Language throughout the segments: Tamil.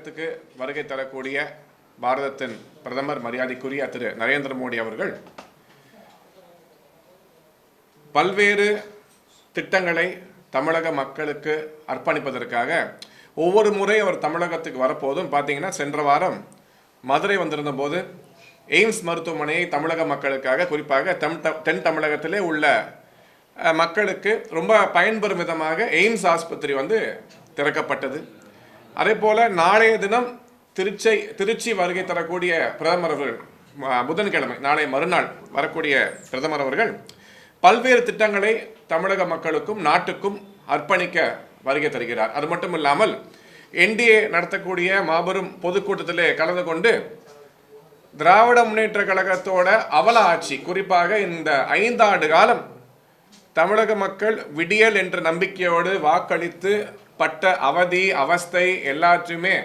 தமிழகத்துக்கு வருகை தரக்கூடிய பாரதத்தின் பிரதமர் மரியாதைக்குரிய திரு நரேந்திர மோடி அவர்கள் பல்வேறு திட்டங்களை தமிழக மக்களுக்கு அர்ப்பணிப்பதற்காக ஒவ்வொரு முறை அவர் தமிழகத்துக்கு வரப்போதும் பார்த்தீங்கன்னா சென்ற வாரம் மதுரை வந்திருந்த போது எய்ம்ஸ் மருத்துவமனையை தமிழக மக்களுக்காக குறிப்பாக தென் தமிழகத்திலே உள்ள மக்களுக்கு ரொம்ப பயன்பெறும் விதமாக எய்ம்ஸ் ஆஸ்பத்திரி வந்து திறக்கப்பட்டது. அதே போல் நாளைய தினம் திருச்சி வருகை தரக்கூடிய பிரதமர் அவர்கள் புதன்கிழமை நாளை மறுநாள் வரக்கூடிய பிரதமர் அவர்கள் பல்வேறு திட்டங்களை தமிழக மக்களுக்கும் நாட்டுக்கும் அர்ப்பணிக்க வருகை தருகிறார். அது மட்டும் இல்லாமல் என்டிஏ நடத்தக்கூடிய மாபெரும் பொதுக்கூட்டத்திலே கலந்து கொண்டு திராவிட முன்னேற்ற கழகத்தோட அவல ஆட்சி, குறிப்பாக இந்த 5 ஆண்டு காலம் தமிழக மக்கள் விடியல் என்ற நம்பிக்கையோடு வாக்களித்து பட்ட அவதி அவஸ்தை எல்லாத்தையுமே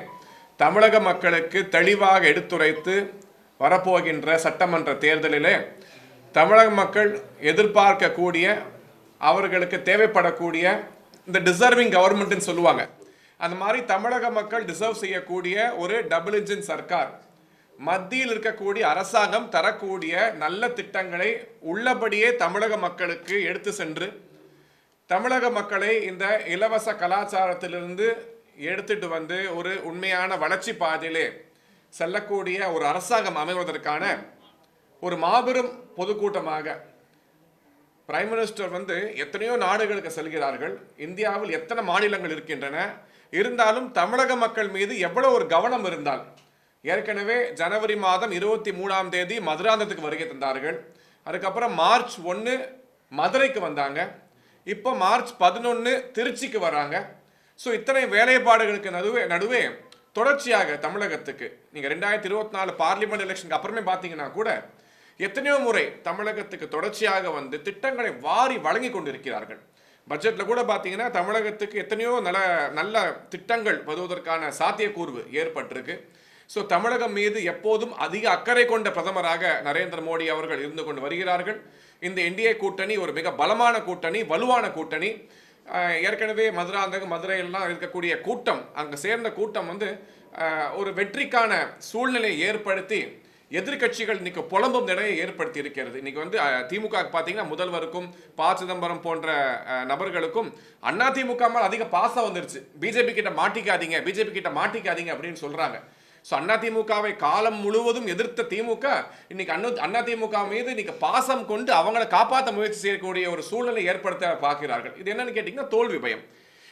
தமிழக மக்களுக்கு தெளிவாக எடுத்துரைத்து வரப்போகின்ற சட்டமன்ற தேர்தலிலே தமிழக மக்கள் எதிர்பார்க்கக்கூடிய அவர்களுக்கு தேவைப்படக்கூடிய இந்த டிசர்விங் கவர்மெண்ட்னு சொல்லுவாங்க, அந்த மாதிரி தமிழக மக்கள் டிசர்வ் செய்யக்கூடிய ஒரு டபுள் இன்ஜின் சர்க்கார், மத்தியில் இருக்கக்கூடிய அரசாங்கம் தரக்கூடிய நல்ல திட்டங்களை உள்ளபடியே தமிழக மக்களுக்கு எடுத்து சென்று தமிழக மக்களை இந்த இலவச கலாச்சாரத்திலிருந்து எடுத்துட்டு வந்து ஒரு உண்மையான வளர்ச்சி பாதையிலே செல்லக்கூடிய ஒரு அரசாங்கம் அமைவதற்கான ஒரு மாபெரும் பொதுக்கூட்டமாக பிரைம் மினிஸ்டர் வந்து எத்தனையோ நாடுகளுக்கு செல்கிறார்கள். இந்தியாவில் எத்தனை மாநிலங்கள் இருக்கின்றன, இருந்தாலும் தமிழக மக்கள் மீது எவ்வளவு ஒரு கவனம் இருந்தால், ஏற்கனவே ஜனவரி மாதம் 23ஆம் தேதி மதுராந்தகத்துக்கு வருகை தந்தார்கள். அதுக்கப்புறம் மார்ச் 1 மதுரைக்கு வந்தாங்க. இப்போ மார்ச் 11 திருச்சிக்கு வராங்க. ஸோ இத்தனை வேலைப்பாடுகளுக்கு நடுவே தொடர்ச்சியாக தமிழகத்துக்கு நீங்கள் 2024 பார்லிமெண்ட் எலெக்ஷனுக்கு அப்புறமே பார்த்தீங்கன்னா கூட எத்தனையோ முறை தமிழகத்துக்கு தொடர்ச்சியாக வந்து திட்டங்களை வாரி வழங்கி கொண்டிருக்கிறார்கள். பட்ஜெட்டில் கூட பார்த்தீங்கன்னா தமிழகத்துக்கு எத்தனையோ நல்ல திட்டங்கள் வருவதற்கான சாத்தியக்கூறு ஏற்பட்டிருக்கு. ஸோ தமிழகம் மீது எப்போதும் அதிக அக்கறை கொண்ட பிரதமராக நரேந்திர மோடி அவர்கள் இருந்து கொண்டு வருகிறார்கள். இந்த என்டிஏ கூட்டணி ஒரு மிக பலமான கூட்டணி, வலுவான கூட்டணி. ஏற்கனவே மதுரையெல்லாம் இருக்கக்கூடிய கூட்டம், அங்கே சேர்ந்த கூட்டம் வந்து ஒரு வெற்றிக்கான சூழ்நிலையை ஏற்படுத்தி எதிர்கட்சிகள் இன்னைக்கு புலம்பும் நிலையை ஏற்படுத்தி இருக்கிறது. இன்னைக்கு வந்து திமுக பார்த்தீங்கன்னா முதல்வருக்கும் சிதம்பரம் போன்ற நபர்களுக்கும் அதிமுக மேல் அதிக பாசம் வந்துருச்சு. பிஜேபி கிட்ட மாட்டிக்காதீங்க அப்படின்னு சொல்றாங்க. ஸோ அதிமுகவை காலம் முழுவதும் எதிர்த்த திமுக இன்னைக்கு அதிமுக மீது இன்னைக்கு பாசம் கொண்டு அவங்களை காப்பாற்ற முயற்சி செய்யக்கூடிய ஒரு சூழ்நிலை ஏற்படுத்த பார்க்கிறார்கள். இது என்னன்னு கேட்டீங்கன்னா தோல்வி பயம்.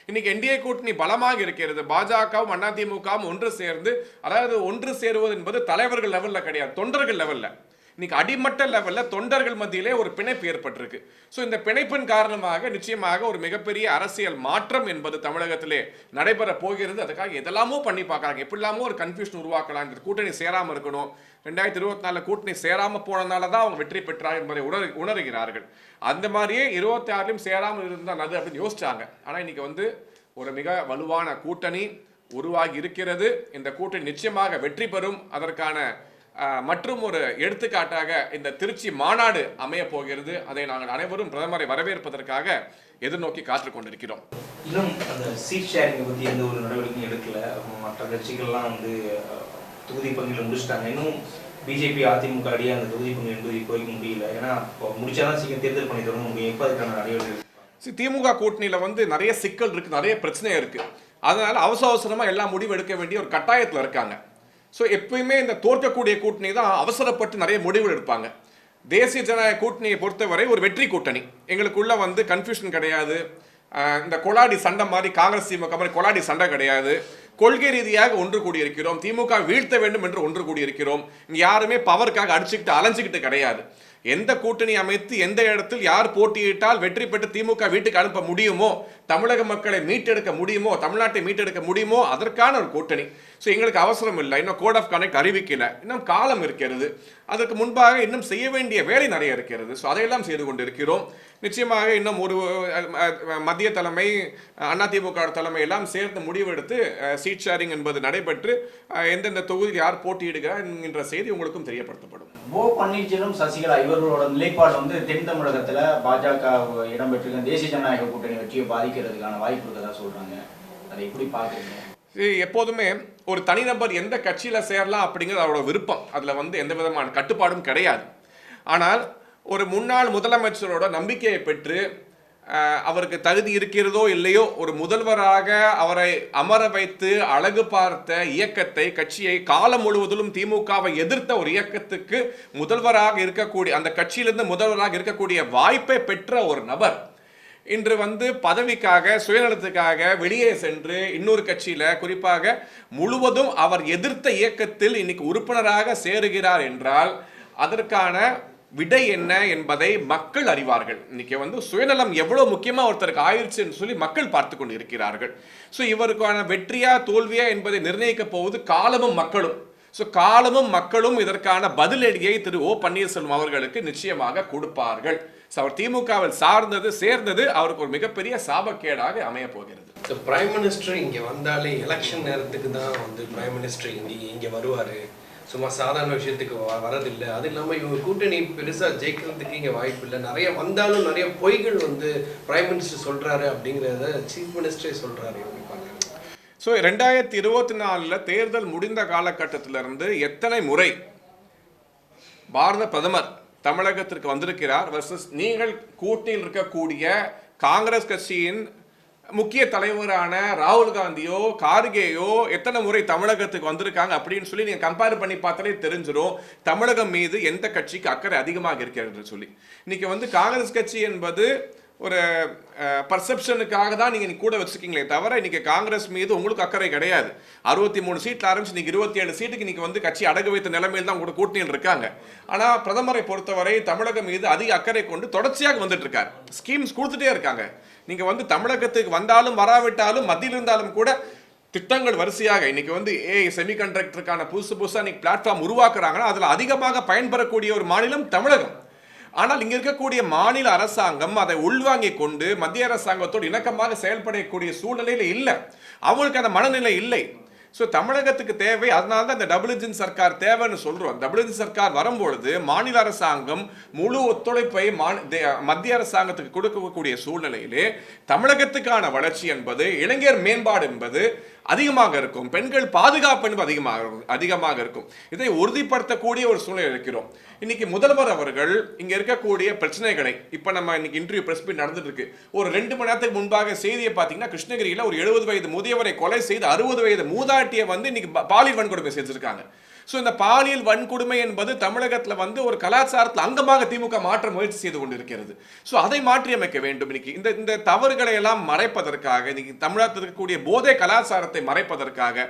இன்னைக்கு என்டிஏ கூட்டணி பலமாக இருக்கிறது. பாஜகவும் அதிமுகவும் ஒன்று சேர்ந்து, அதாவது ஒன்று சேருவது என்பது தலைவர்கள் லெவலில் கிடையாது, தொண்டர்கள் லெவலில், இன்னைக்கு அடிமட்ட லெவலில் தொண்டர்கள் மத்தியிலே ஒரு பிணைப்பு ஏற்பட்டிருக்கு. ஸோ இந்த பிணைப்பின் காரணமாக நிச்சயமாக ஒரு மிகப்பெரிய அரசியல் மாற்றம் என்பது தமிழகத்திலே நடைபெற போகிறது. அதுக்காக எதெல்லாமோ பண்ணி பார்க்குறாங்க, எப்படிலாமோ ஒரு கன்ஃபியூஷன் உருவாக்கலாம். இந்த கூட்டணி சேராமல் இருக்கணும், 2024 கூட்டணி சேராமல் போனதுனால தான் அவங்க வெற்றி பெற்றார் என்பதை உணர்கிறார்கள். அந்த மாதிரியே 26லையும் சேராமல் இருந்தால் அது அப்படின்னு யோசிச்சாங்க. ஆனால் இன்னைக்கு வந்து ஒரு மிக வலுவான கூட்டணி உருவாகி இருக்கிறது. இந்த கூட்டணி நிச்சயமாக வெற்றி பெறும். அதற்கான மற்றும் ஒரு எடுத்துக்காட்டாக இந்த திருச்சி மாநாடு அமைய போகிறது. அதை நாங்கள் அனைவரும் பிரதமரை வரவேற்பதற்காக எதிர்நோக்கி காத்துக் கொண்டிருக்கிறோம். இன்னும் அந்த சீட் ஷேரிங் பற்றி எந்த ஒரு நடவடிக்கையும் எடுக்கல. மற்ற கட்சிகள்லாம் வந்து தொகுதி பங்கில் முடிச்சுட்டாங்க. இன்னும் பிஜேபி அதிமுக அடியே அந்த தொகுதி பங்கு என்பது போய்க்க முடியல. ஏன்னா முடிச்சாதான் சீக்கிரம் தேர்தல் பண்ணி தொடங்க முடியும். இப்போ அதுக்கான நடவடிக்கை திமுக கூட்டணியில் வந்து நிறைய சிக்கல் இருக்கு, நிறைய பிரச்சனை இருக்கு. அதனால அவசரமா எல்லா முடிவு எடுக்க வேண்டிய ஒரு கட்டாயத்தில் இருக்காங்க. ஸோ எப்பயுமே இந்த தோற்கக்கூடிய கூட்டணி தான் அவசரப்பட்டு நிறைய முடிவுகள் எடுப்பாங்க. தேசிய ஜனநாயக கூட்டணியை பொறுத்தவரை ஒரு வெற்றி கூட்டணி. எங்களுக்குள்ள வந்து கன்ஃபியூஷன் கிடையாது, இந்த கொலாடி சண்டை மாதிரி காங்கிரஸ் திமுக மாதிரி கொலாடி சண்டை கிடையாது. கொள்கை ரீதியாக ஒன்று கூடியிருக்கிறோம். திமுக வீழ்த்த வேண்டும் என்று ஒன்று கூடியிருக்கிறோம். இங்கே யாருமே பவருக்காக அலைஞ்சிக்கிட்டு கிடையாது. எந்த கூட்டணி அமைத்து எந்த இடத்தில் யார் போட்டியிட்டால் வெற்றி பெற்று திமுக வீட்டுக்கு அனுப்ப முடியுமோ, தமிழக மக்களை மீட்டெடுக்க முடியுமோ, தமிழ்நாட்டை மீட்டெடுக்க முடியுமோ அதற்கான ஒரு கூட்டணி. ஸோ எங்களுக்கு அவசரம் இல்லை, இன்னும் கோட் ஆஃப் கண்டக்ட் அறிவிக்கல, இன்னும் காலம் இருக்கிறது. அதற்கு முன்பாக இன்னும் செய்ய வேண்டிய வேலை நிறைய இருக்கிறது. ஸோ அதையெல்லாம் செய்து கொண்டிருக்கிறோம். நிச்சயமாக இன்னும் ஒரு மத்திய தலைமை, அதிமுக தலைமை எல்லாம் சேர்ந்து முடிவெடுத்து சீட் ஷேரிங் என்பது நடைபெற்று எந்தெந்த தொகுதியில் யார் போட்டியிடுகிறார் என்கின்ற செய்தி உங்களுக்கும் தெரியப்படுத்தப்படும். ஓ பன்னீர்செல்வம், சசிகலா இவர்களோட நிலைப்பாடு வந்து தென் தமிழகத்தில் பாஜக இடம்பெற்றிருக்க தேசிய ஜனநாயக கூட்டணி வெற்றியை பாதிக்கிறதுக்கான வாய்ப்பு இருக்கதா சொல்றாங்க. அதை எப்படி பார்க்குறீங்க? எப்போதுமே ஒரு தனிநபர் எந்த கட்சியில் சேரலாம் அப்படிங்கிறது அவரோட விருப்பம். அதில் வந்து எந்த விதமான கட்டுப்பாடும் கிடையாது. ஆனால் ஒரு முன்னாள் முதலமைச்சரோட நம்பிக்கையை பெற்று அவருக்கு தகுதி இருக்கிறதோ இல்லையோ ஒரு முதல்வராக அவரை அமர வைத்து அழகு பார்த்த இயக்கத்தை, கட்சியை, காலம் முழுவதிலும் திமுகவை எதிர்த்த ஒரு இயக்கத்துக்கு முதல்வராக இருக்கக்கூடிய, அந்த கட்சியிலிருந்து முதல்வராக இருக்கக்கூடிய வாய்ப்பை பெற்ற ஒரு நபர் இன்று வந்து பதவிக்காக, சுயநலத்துக்காக வெளியே சென்று இன்னொரு கட்சியில, குறிப்பாக முழுவதும் அவர் எதிர்த்த இயக்கத்தில் இன்னைக்கு உறுப்பினராக சேருகிறார் என்றால் அதற்கான விடை என்ன என்பதை மக்கள் அறிவார்கள். இன்னைக்கு வந்து சுயநலம் எவ்வளவு முக்கியமா ஒருத்தருக்கு ஆயிடுச்சுன்னு சொல்லி மக்கள் பார்த்து கொண்டு இருக்கிறார்கள். ஸோ இவருக்கான வெற்றியா தோல்வியா என்பதை நிர்ணயிக்க போவது காலமும் மக்களும். ஸோ காலமும் மக்களும் இதற்கான பதிலடியை திரு ஓ பன்னீர்செல்வம் அவர்களுக்கு நிச்சயமாக கொடுப்பார்கள். அவர் திமுகவில் சேர்ந்தது அவருக்கு ஒரு மிகப்பெரிய சாபக்கேடாக அமைய போகிறது. பிரைம் மினிஸ்டர் இங்கே வந்தாலே எலெக்ஷன் நேரத்துக்கு தான் வந்து பிரைம் மினிஸ்டர் இங்கே வருவார், சும்மா சாதாரண விஷயத்துக்கு வரதில்லை. அது இல்லாமல் இவங்க கூட்டணி பெருசாக ஜெயிக்கிறதுக்கு இங்கே வாய்ப்பு இல்லை. நிறைய வந்தாலும் நிறைய பொய்கள் வந்து பிரைம் மினிஸ்டர் சொல்கிறாரு அப்படிங்கிறத சீஃப் மினிஸ்டரே சொல்கிறாரு. ஸோ 2024 தேர்தல் முடிந்த காலகட்டத்திலிருந்து எத்தனை முறை பாரத பிரதமர் தமிழகத்திற்கு வந்திருக்கிறார் வர்சஸ் நீங்கள் கூட்டணியில் இருக்கக்கூடிய காங்கிரஸ் கட்சியின் முக்கிய தலைவரான ராகுல் காந்தியோ கார்கேயோ எத்தனை முறை தமிழகத்துக்கு வந்திருக்காங்க அப்படின்னு சொல்லி நீங்க கம்பேர் பண்ணி பார்த்தாலே தெரிஞ்சிடும் தமிழகம் மீது எந்த கட்சிக்கு அக்கறை அதிகமாக இருக்கிறது சொல்லி. இன்னைக்கு வந்து காங்கிரஸ் கட்சி என்பது ஒரு பர்செப்ஷனுக்காக தான் நீங்க கூட வச்சிருக்கீங்களே தவிர இன்னைக்கு காங்கிரஸ் மீது உங்களுக்கு அக்கறை கிடையாது. 63 சீட்ல ஆரம்பிச்சு இன்னைக்கு 27 சீட்டுக்கு இன்னைக்கு வந்து கட்சி அடகு வைத்த நிலைமையில் தான் உங்களோட கூட்டணியில் இருக்காங்க. ஆனா பிரதமரை பொறுத்தவரை தமிழகம் மீது அதிக அக்கறை கொண்டு தொடர்ச்சியாக வந்துட்டு இருக்காரு. ஸ்கீம்ஸ் கொடுத்துட்டே இருக்காங்க. நீங்க வந்து தமிழகத்துக்கு வந்தாலும் வராவிட்டாலும் மத்தியில் இருந்தாலும் கூட திட்டங்கள் வரிசையாக இன்னைக்கு வந்து செமிகண்டக்டருக்கான புதுசா இன்னைக்கு பிளாட்ஃபார்ம் உருவாக்குறாங்கன்னா அதுல அதிகமாக பயன்பெறக்கூடிய ஒரு மாநிலம் தமிழகம். ஆனால் இங்க இருக்கக்கூடிய மாநில அரசாங்கம் அதை உள்வாங்கிக் கொண்டு மத்திய அரசாங்கத்தோடு இணக்கமாக செயல்படக்கூடிய சூழ்நிலையில இல்லை. அவங்களுக்கு அந்த மனநிலை இல்லை. ஸோ தமிழகத்துக்கு தேவை, அதனால தான் இந்த டபுள் இன்ஜின் சர்க்கார் தேவைன்னு சொல்றோம். டபுள் இன்ஜின் சர்க்கார் வரும்பொழுது மாநில அரசாங்கம் முழு ஒத்துழைப்பை மத்திய அரசாங்கத்துக்கு கொடுக்கக்கூடிய சூழ்நிலையிலே தமிழகத்துக்கான வளர்ச்சி என்பது, இளைஞர் மேம்பாடு என்பது அதிகமாக இருக்கும், பெண்கள் பாதுகாப்பு என்பது அதிகமாக இருக்கும். இதை உறுதிப்படுத்தக்கூடிய ஒரு சூழ்நிலை இருக்கிறோம். இன்னைக்கு முதல்வர் அவர்கள் இங்க இருக்கக்கூடிய பிரச்சனைகளை, இப்ப நம்ம இன்னைக்கு இன்டர்வியூ பிரஸ் மீட் நடந்துட்டு இருக்கு, ஒரு 2 மணி நேரத்துக்கு முன்பாக செய்தியை பார்த்தீங்கன்னா கிருஷ்ணகிரியில ஒரு 70 வயது முதியவரை கொலை செய்து 60 வயது மூதாட்டியை வந்து இன்னைக்கு பாலியல் வன்கொடுமை செஞ்சிருக்காங்க. ஸோ இந்த பாலியல் வன்கொடுமை என்பது தமிழகத்தில் வந்து ஒரு கலாச்சாரத்தில் அங்கமாக திமுக மாற்ற முயற்சி செய்து கொண்டிருக்கிறது. ஸோ அதை மாற்றி அமைக்க வேண்டும். இன்னைக்கு இந்த தவறுகளை எல்லாம் மறைப்பதற்காக, இன்னைக்கு தமிழகத்தில் இருக்கக்கூடிய போதை கலாச்சாரத்தை மறைப்பதற்காக,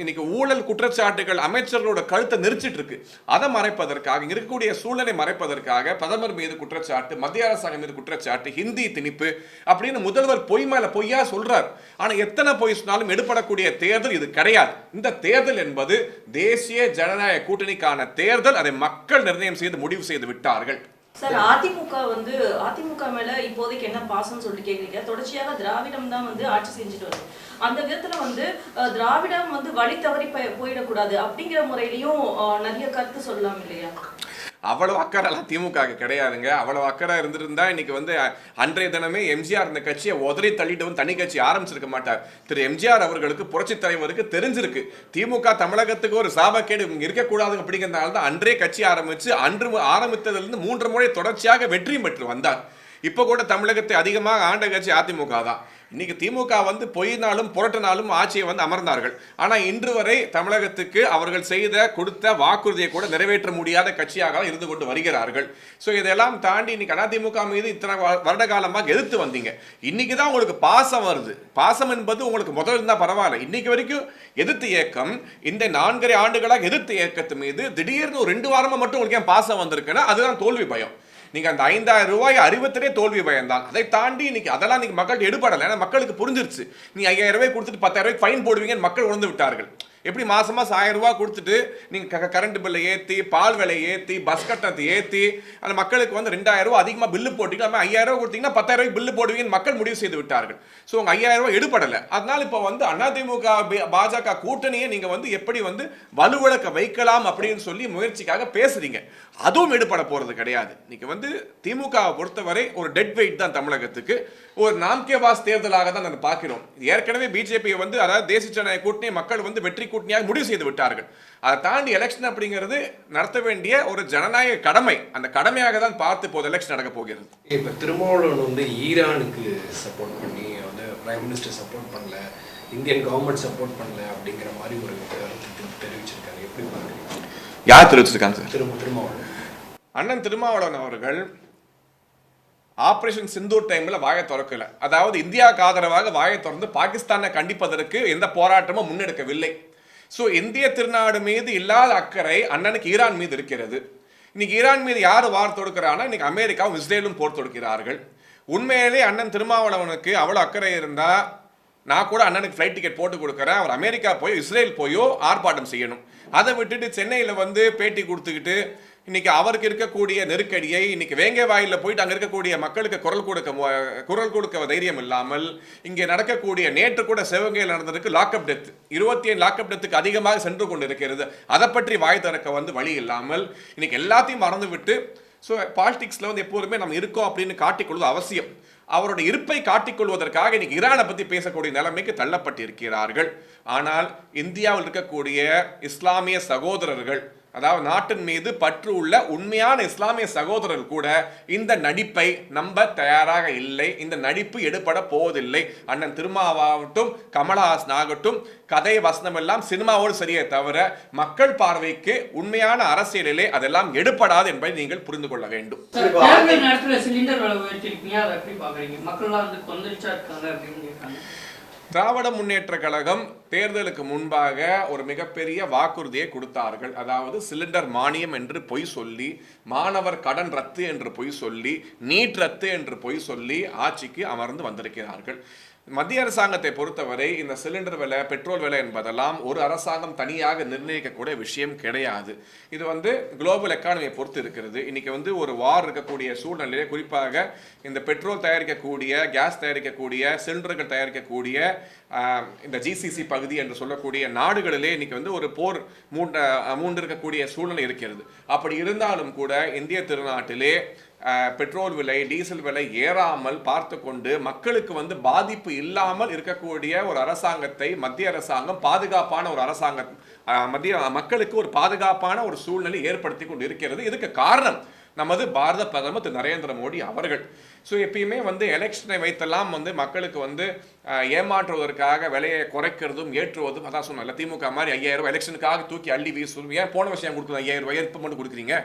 இன்னைக்கு ஊழல் குற்றச்சாட்டுகள் அமைச்சர்களோட கழுத்தை நெரிச்சிட்டு இருக்கு, அதை மறைப்பதற்காக, இங்க இருக்கக்கூடிய சூழலை மறைப்பதற்காக பிரதமர் மீது குற்றச்சாட்டு, மத்திய அரசாங்கம் மீது குற்றச்சாட்டு, ஹிந்தி திணிப்பு அப்படின்னு முதல்வர் பொய் மேல பொய்யா சொல்றார். ஆனா எத்தனை பொய் சொன்னாலும் எடுபடக்கூடிய தேர்தல் இது கிடையாது. இந்த தேர்தல் என்பது தேசிய ஜனநாயக கூட்டணிக்கான தேர்தல். அதை மக்கள் நிர்ணயம் செய்து முடிவு செய்து விட்டார்கள். சார், அதிமுக மேல இப்போதைக்கு என்ன பாசம் சொல்லி கேக்குறீங்க? தொடர்ச்சியாக திராவிடம் தான் வந்து ஆட்சி செஞ்சுட்டு வருது. அந்த விதத்துல வந்து திராவிடம் வந்து வழி தவறி போயிடக்கூடாது அப்படிங்கிற முறையிலையும் நிறைய கருத்து சொல்லலாம் இல்லையா? அவ்வளவு அக்கறைலாம் திமுக கிடையாதுங்க. அவ்வளவு அக்கறை இருந்திருந்தா இன்னைக்கு வந்து அன்றைய தினமே எம்ஜிஆர் இந்த கட்சியை உதறி தள்ளிட்டு வந்து தனி கட்சி ஆரம்பிச்சிருக்க மாட்டார். திரு எம்ஜிஆர் அவர்களுக்கு, புரட்சி தலைவருக்கு தெரிஞ்சிருக்கு திமுக தமிழகத்துக்கு ஒரு சாபக்கேடு இருக்கக்கூடாது அப்படிங்கிறதுனால தான் அன்றே கட்சி ஆரம்பிச்சு ஆரம்பித்ததிலிருந்து 3 முறை தொடர்ச்சியாக வெற்றியும் பெற்று வந்தார். இப்ப கூட தமிழகத்தை அதிகமாக ஆண்ட கட்சி அதிமுக தான். இன்னைக்கு திமுக வந்து பொய்னாலும் புரட்டினாலும் ஆட்சியை வந்து அமர்ந்தார்கள். ஆனா இன்று வரை தமிழகத்துக்கு அவர்கள் கொடுத்த வாக்குறுதியை கூட நிறைவேற்ற முடியாத கட்சியாக இருந்து கொண்டு வருகிறார்கள். ஸோ இதெல்லாம் தாண்டி இன்னைக்கு அதிமுக மீது இத்தனை வருட காலமாக எதிர்த்து வந்தீங்க. இன்னைக்கு தான் உங்களுக்கு பாசம் வருது. பாசம் என்பது உங்களுக்கு முதல்ல இருந்தா பரவாயில்ல. இன்னைக்கு வரைக்கும் எதிர்த்து இயக்கம், இந்த 4.5 ஆண்டுகளாக எதிர்த்து இயக்கத்து மீது திடீர்னு ஒரு 2 வாரமா மட்டும் உங்களுக்கு ஏன் பாசம் வந்திருக்குன்னா அதுதான் தோல்வி பயம். நீங்க அந்த 5000 ரூபாய் அறிவித்ததே தோல்வி பயம் தான். அதை தாண்டி இன்னைக்கு அதெல்லாம் நீங்க மக்கள் எடுபடலை. ஏன்னா மக்களுக்கு புரிஞ்சிருச்சு, நீ 5000 ரூபாய் கொடுத்துட்டு 10,000 ரூபாய்க்கு ஃபைன் போடுவீங்கன்னு மக்கள் உணர்ந்து விட்டார்கள். எப்படி மாசம் 1000 ரூபாய் கொடுத்துட்டு நீங்க கரண்ட் பில்லை ஏற்றி, பால் விலை ஏற்றி, பஸ் கட்டணத்தை ஏற்றி அந்த மக்களுக்கு வந்து 2000 ரூபாய் அதிகமாக பில்லு போட்டீங்க, 5000 ரூபாய் கொடுத்தீங்கன்னா 10,000 ரூபாய்க்கு பில்லு போடுவீங்கன்னு மக்கள் முடிவு செய்து விட்டார்கள். ஸோ உங்க 5000 ரூபாய் எடுபடலை. அதனால இப்போ வந்து அதிமுக பாஜக கூட்டணியை நீங்க வந்து எப்படி வந்து வலுவிழக்க வைக்கலாம் அப்படின்னு சொல்லி முயற்சிக்காக பேசுறீங்க. அதுவும் எடுபட போறது கிடையாது. நீங்க வந்து திமுகவை பொறுத்தவரை ஒரு டெட் வெயிட் தான் தமிழகத்துக்கு. ஒரு நாம்கேவாஸ் தேர்தலாக தான் நம்ம பார்க்கிறோம். ஏற்கனவே பிஜேபி வந்து அதாவது தேசிய ஜனநாயக கூட்டணி மக்கள் வந்து வெற்றி கூட்டணியாக முடிவு செய்து விட்டார்கள். அதை தாண்டி எலெக்ஷன் அப்படிங்கிறது நடத்த வேண்டிய ஒரு ஜனநாயக கடமை. அந்த கடமையாக தான் பார்த்து இப்போது எலெக்ஷன் நடக்க போகிறது. இப்போ திருமாவளவன் வந்து ஈரானுக்கு சப்போர்ட் பண்ணி வந்து பிரைம் மினிஸ்டர் சப்போர்ட் பண்ணல, இந்தியன் கவர்மெண்ட் சப்போர்ட் பண்ணல அப்படிங்கிற மாதிரி ஒரு கருத்து தெரிவிச்சிருக்காரு. எப்படி பார்க்குறீங்க? யார் தெரிவிச்சிருக்காங்க சார்? திருமாவளவன் அண்ணன் திருமாவளவன் அவர்கள் ஆபரேஷன் சிந்தூர் டைம்ல வாயை திறக்கல. அதாவது இந்தியாவுக்கு ஆதரவாக வாயை திறந்து பாகிஸ்தானை கண்டிப்பதற்கு எந்த போராட்டமும் முன்னெடுக்கவில்லை. ஸோ இந்திய திருநாடு மீது இல்லாத அக்கறை அண்ணனுக்கு ஈரான் மீது இருக்கிறது. இன்னைக்கு ஈரான் மீது யார் வார் தொடுக்கிறான்னா இன்னைக்கு அமெரிக்காவும் இஸ்ரேலும் போர் தொடுக்கிறார்கள். உண்மையிலே அண்ணன் திருமாவளவனுக்கு அவ்வளோ அக்கறை இருந்தா நான் கூட அண்ணனுக்கு ஃப்ளைட் டிக்கெட் போட்டு கொடுக்குறேன், அவர் அமெரிக்கா போய் இஸ்ரேல் போயோ ஆர்ப்பாட்டம் செய்யணும். அதை விட்டுட்டு சென்னையில் வந்து பேட்டி கொடுத்துக்கிட்டு இன்னைக்கு அவருக்கு இருக்கக்கூடிய நெருக்கடியை இன்னைக்கு வேங்கை வாயில போயிட்டு அங்க இருக்கக்கூடிய மக்களுக்கு குரல் கொடுக்க தைரியம் இல்லாமல் இங்கே நடக்கக்கூடிய நேற்று கூட சிவகங்கையில் நடந்ததுக்கு லாக்அப் டெத் 27 லாக்அப் டெத்துக்கு அதிகமாக சென்று கொண்டு இருக்கிறது. அதை பற்றி வாய் திறக்க வந்து வழி இல்லாமல் இன்னைக்கு எல்லாத்தையும் மறந்து விட்டு ஸோ பாலிடிக்ஸ்ல வந்து எப்போதுமே நம்ம இருக்கோம் அப்படின்னு காட்டிக்கொள்வது அவசியம். அவருடைய இருப்பை காட்டிக்கொள்வதற்காக இன்னைக்கு ஈரானை பற்றி பேசக்கூடிய நிலைமைக்கு தள்ளப்பட்டிருக்கிறார்கள். ஆனால் இந்தியாவில் இருக்கக்கூடிய இஸ்லாமிய சகோதரர்கள், அதாவது நாட்டின் மீது பற்று உள்ள உண்மையான இஸ்லாமிய சகோதரர்கள் கூட இந்த நடிப்பை நம்ப தயாராக இல்லை. இந்த நடிப்பு எடுபட போவதில்லை. அண்ணன் திருமாவாகட்டும் கமலஹாசன் ஆகட்டும் கதை வசனம் எல்லாம் சினிமாவோடு சரியே தவிர மக்கள் பார்வைக்கு உண்மையான அரசியலிலே அதெல்லாம் எடுபடாது என்பதை நீங்கள் புரிந்து கொள்ள வேண்டும். சிலிண்டர் விலை உயர்த்திருக்கீங்க, அதை எப்படி பாக்குறீங்க? மக்கள்லாம் வந்து கொந்தளிச்சா இருக்காங்க அப்படின்னு கேட்காங்க. திராவிட முன்னேற்ற கழகம் தேர்தலுக்கு முன்பாக ஒரு மிகப்பெரிய வாக்குறுதியை கொடுத்தார்கள். அதாவது சிலிண்டர் மானியம் என்று பொய் சொல்லி, மாணவர் கடன் ரத்து என்று பொய் சொல்லி, நீட் ரத்து என்று பொய் சொல்லி ஆட்சிக்கு அமர்ந்து வந்திருக்கிறார்கள். மத்திய அரசாங்கத்தை பொறுத்தவரை இந்த சிலிண்டர் விலை, பெட்ரோல் விலை என்பதெல்லாம் ஒரு அரசாங்கம் தனியாக நிர்ணயிக்கக்கூடிய விஷயம் கிடையாது. இது வந்து குளோபல் எக்கானமியை பொறுத்து இருக்கிறது. இன்னைக்கு வந்து ஒரு வார் இருக்கக்கூடிய சூழ்நிலையிலே குறிப்பாக இந்த பெட்ரோல் தயாரிக்கக்கூடிய, கேஸ் தயாரிக்கக்கூடிய, சிலிண்டர்கள் தயாரிக்கக்கூடிய இந்த ஜிசிசி பகுதி என்று சொல்லக்கூடிய நாடுகளிலே இன்னைக்கு வந்து ஒரு போர் மூண்டிருக்கக்கூடிய சூழ்நிலை இருக்கிறது. அப்படி இருந்தாலும் கூட இந்திய திருநாட்டிலே பெட்ரோல் விலை, டீசல் விலை ஏறாமல் பார்த்து கொண்டு மக்களுக்கு வந்து பாதிப்பு இல்லாமல் இருக்கக்கூடிய ஒரு அரசாங்கத்தை மத்திய அரசாங்கம் பாதுகாப்பான ஒரு அரசாங்கம் மக்களுக்கு ஒரு பாதுகாப்பான ஒரு சூழ்நிலை ஏற்படுத்தி கொண்டு இருக்கிறது. இதுக்கு காரணம் நமது பாரத பிரதமர் திரு நரேந்திர மோடி அவர்கள். ஸோ எப்பயுமே வந்து எலெக்ஷனை வைத்தெல்லாம் வந்து மக்களுக்கு வந்து ஏமாற்றுவதற்காக விலையை குறைக்கிறதும் ஏற்றுவதும், அதான் சொன்னால திமுக மாதிரி 5000 ரூபாய் எலெக்ஷனுக்காக தூக்கி அள்ளி வீசும். ஏன் போன வருஷம் கொடுக்குறது 5000 ரூபாய் இப்போ மட்டும் கொடுக்குறீங்க?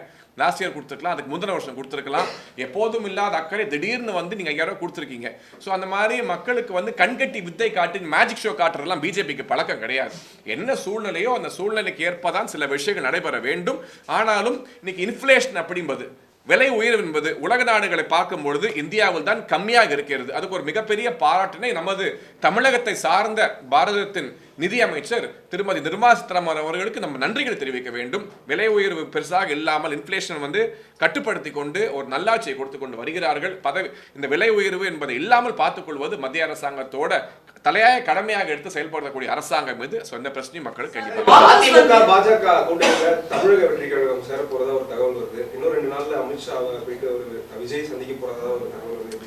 லாஸ்ட் இயர் கொடுத்துருக்கலாம், அதுக்கு முந்தின வருஷம் கொடுத்துருக்கலாம். எப்போதும் இல்லாத அக்கறை திடீர்னு வந்து நீங்கள் 5000 ரூபாய் கொடுத்துருக்கீங்க. ஸோ அந்த மாதிரி மக்களுக்கு வந்து கண்கட்டி வித்தை காட்டி மேஜிக் ஷோ காட்டுறதுலாம் பிஜேபிக்கு பழக்கம் கிடையாது. என்ன சூழ்நிலையோ அந்த சூழ்நிலைக்கு ஏற்பதான் சில விஷயங்கள் நடைபெற வேண்டும். ஆனாலும் இன்னைக்கு இன்ஃப்ளேஷன் அப்படின்பது, விலை உயர்வு என்பது உலக நாடுகளை பார்க்கும் பொழுது இந்தியாவில் தான் கம்மியாக இருக்கிறது. அதுக்கு ஒரு மிகப்பெரிய பாராட்டினை நமது தமிழகத்தை சார்ந்த பாரதத்தின் நிதியமைச்சர் திருமதி நிர்மலா சீதாராமன் அவர்களுக்கு நம்ம நன்றிகளை தெரிவிக்க வேண்டும். விலை உயர்வு பெருசாக இல்லாமல் இன்ஃப்ளேஷன் வந்து கட்டுப்படுத்தி கொண்டு ஒரு நல்லாட்சியை கொடுத்து கொண்டு வருகிறார்கள். இந்த விலை உயர்வு என்பதை இல்லாமல் பார்த்துக் கொள்வது மத்திய அரசாங்கத்தோட தலையாய கடமையாக எடுத்து செயல்படுத்தக்கூடிய அரசாங்கம் மீது சொந்த பிரச்சனையும் மக்களுக்கு அதிமுக பாஜக கூட்டணியில தமிழக வெற்றி கழகம் சேர போறதா ஒரு தகவல் வருது. இன்னும் 2 நாள்ல அமித்ஷா போயிட்டு ஒரு விஜய் சந்திக்க போறதா ஒரு தகவல் வருது.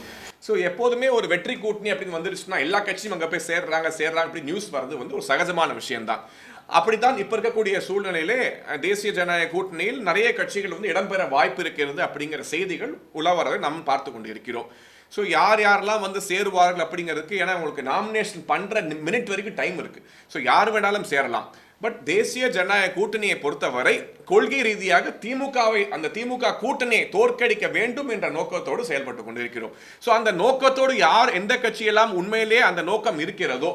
ஸோ எப்போதுமே ஒரு வெற்றி கூட்டணி அப்படின்னு வந்துருச்சுன்னா எல்லா கட்சியும் அங்கே போய் சேர்றாங்க அப்படி நியூஸ் வர்றது வந்து ஒரு சகஜமான விஷயம்தான். அப்படித்தான் இப்போ இருக்கக்கூடிய சூழ்நிலையிலே தேசிய ஜனநாயக கூட்டணியில் நிறைய கட்சிகள் வந்து இடம்பெற வாய்ப்பு இருக்கிறது அப்படிங்கிற செய்திகள் உலவரதை நாம் பார்த்து கொண்டு இருக்கிறோம். ஸோ யாரெல்லாம் வந்து சேருவார்கள் அப்படிங்கிறதுக்கு, ஏன்னா உங்களுக்கு நாமினேஷன் பண்ணுற மினிட் வரைக்கும் டைம் இருக்குது. ஸோ யார் வேணாலும் சேரலாம். பட் தேசிய ஜனநாயக கூட்டணியை பொறுத்தவரை கொள்கை ரீதியாக அந்த திமுக கூட்டணியை தோற்கடிக்க வேண்டும் என்ற நோக்கத்தோடு செயல்பட்டு கொண்டிருக்கிறோம். ஸோ அந்த நோக்கத்தோடு யார் எந்த கட்சியெல்லாம் உண்மையிலேயே அந்த நோக்கம் இருக்கிறதோ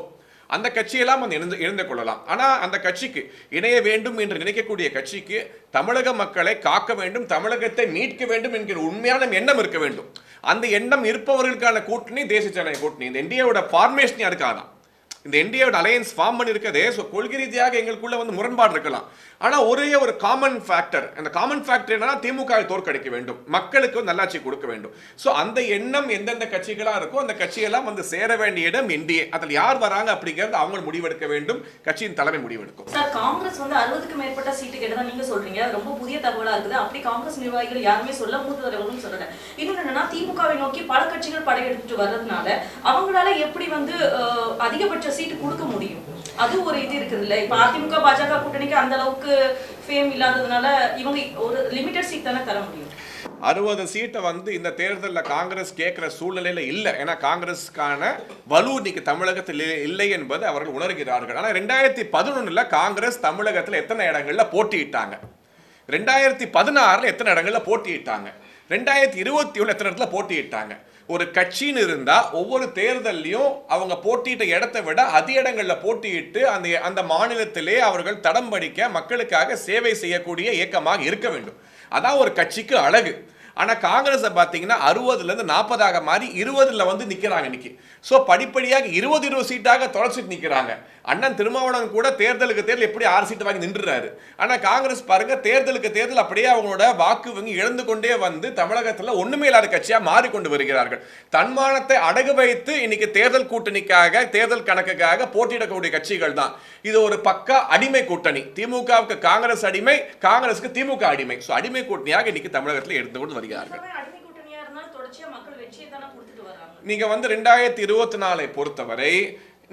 அந்த கட்சியெல்லாம் இணைந்து கொள்ளலாம். ஆனால் அந்த கட்சிக்கு இணைய வேண்டும் என்று நினைக்கக்கூடிய கட்சிக்கு தமிழக மக்களை காக்க வேண்டும், தமிழகத்தை மீட்க வேண்டும் என்கிற உண்மையான எண்ணம் இருக்க வேண்டும். அந்த எண்ணம் இருப்பவர்களுக்கான கூட்டணி தேசிய ஜனநாயக கூட்டணி. இந்த இந்தியாவோட ஃபார்மேஷன் அதுக்காக தான். இந்த என்டிஏவோட அலையன்ஸ் ஃபார்ம் பண்ணியிருக்கதே. ஸோ கொள்கை ரீதியாக எங்களுக்குள்ள வந்து முரண்பாடு இருக்கலாம், ஆனால் ஒரே ஒரு காமன் ஃபேக்டர், அந்த காமன் ஃபேக்டர் என்னன்னா திமுகவை தோற்கடிக்க வேண்டும், மக்களுக்கு வந்து நல்லாட்சி கொடுக்க வேண்டும். ஸோ அந்த எண்ணம் எந்தெந்த கட்சிகளாக இருக்கோ அந்த கட்சியெல்லாம் வந்து சேர வேண்டிய இடம் என்டிஏ. அதில் யார் வராங்க அப்படிங்கிறது அவங்க முடிவெடுக்க வேண்டும், கட்சியின் தலைமை முடிவெடுக்கும். சார், காங்கிரஸ் வந்து 60க்கு மேற்பட்ட சீட்டு கேட்டதா நீங்க சொல்றீங்க, ரொம்ப புதிய தகவலா இருக்குது. அப்படி காங்கிரஸ் நிர்வாகிகள் யாருமே சொல்ல, மூத்த தலைவர்களும் சொல்லல. இன்னொன்னு என்னன்னா, திமுகவை நோக்கி பல கட்சிகள் படையெடுத்துட்டு வர்றதுனால அவங்களால எப்படி வந்து அதிகபட்ச சீட்டு கொடுக்க முடியும்? அது ஒரு இது இருக்குது இல்ல. இப்ப அதிமுக பாஜக கூட்டணிக்கு அந்த அளவுக்கு ஃபேம் இல்லாததுனால இவங்க ஒரு லிமிட்டட் சீட் தானே தர முடியும். 60 சீட்டை வந்து இந்த தேர்தலில் காங்கிரஸ் கேட்குற சூழ்நிலையில் இல்லை. ஏன்னா காங்கிரஸுக்கான வலு இன்னைக்கு தமிழகத்தில் இல்லை என்பது அவர்கள் உணர்கிறார்கள். ஆனால் 2011 காங்கிரஸ் தமிழகத்தில் எத்தனை இடங்களில் போட்டியிட்டாங்க, 2016 எத்தனை இடங்களில் போட்டியிட்டாங்க, 2021 எத்தனை இடத்துல போட்டியிட்டாங்க. ஒரு கட்சின்னு இருந்தால் ஒவ்வொரு தேர்தலையும் அவங்க போட்டியிட்ட இடத்தை விட அதிக இடங்களில் போட்டியிட்டு அந்த மாநிலத்திலே அவர்கள் தடம் படிக்க மக்களுக்காக சேவை செய்யக்கூடிய இயக்கமாக இருக்க வேண்டும். அதான் ஒரு கட்சிக்கு அழகு. ஆனால் காங்கிரஸை பார்த்தீங்கன்னா 60லேருந்து 40ஆக மாறி 20ல் வந்து நிற்கிறாங்க இன்னைக்கு. ஸோ படிப்படியாக 20 சீட்டாக தொடர்ச்சிட்டு நிற்கிறாங்க. அண்ணன் திருமாவளவன் கூட தேர்தலுக்கு தேர்தல் எப்படி 6 சீட்டு வாங்கி நின்றுறாரு. ஆனால் காங்கிரஸ் பாருங்க, தேர்தலுக்கு தேர்தல் அப்படியே அவங்களோட வாக்கு வங்கி இழந்து கொண்டே வந்து தமிழகத்தில் ஒண்ணுமே இல்லாத கட்சியாக மாறிக்கொண்டு வருகிறார்கள். தன்மானத்தை அடகு வைத்து இன்னைக்கு தேர்தல் கூட்டணிக்காக, தேர்தல் கணக்குக்காக போட்டியிடக்கூடிய கட்சிகள் தான். இது ஒரு பக்கா அடிமை கூட்டணி. திமுகவுக்கு காங்கிரஸ் அடிமை, காங்கிரஸுக்கு திமுக அடிமை. ஸோ அடிமை கூட்டணியாக இன்னைக்கு தமிழகத்தில் எடுத்து கொண்டு வருகிறார்கள். நீங்க வந்து 2024 பொறுத்தவரை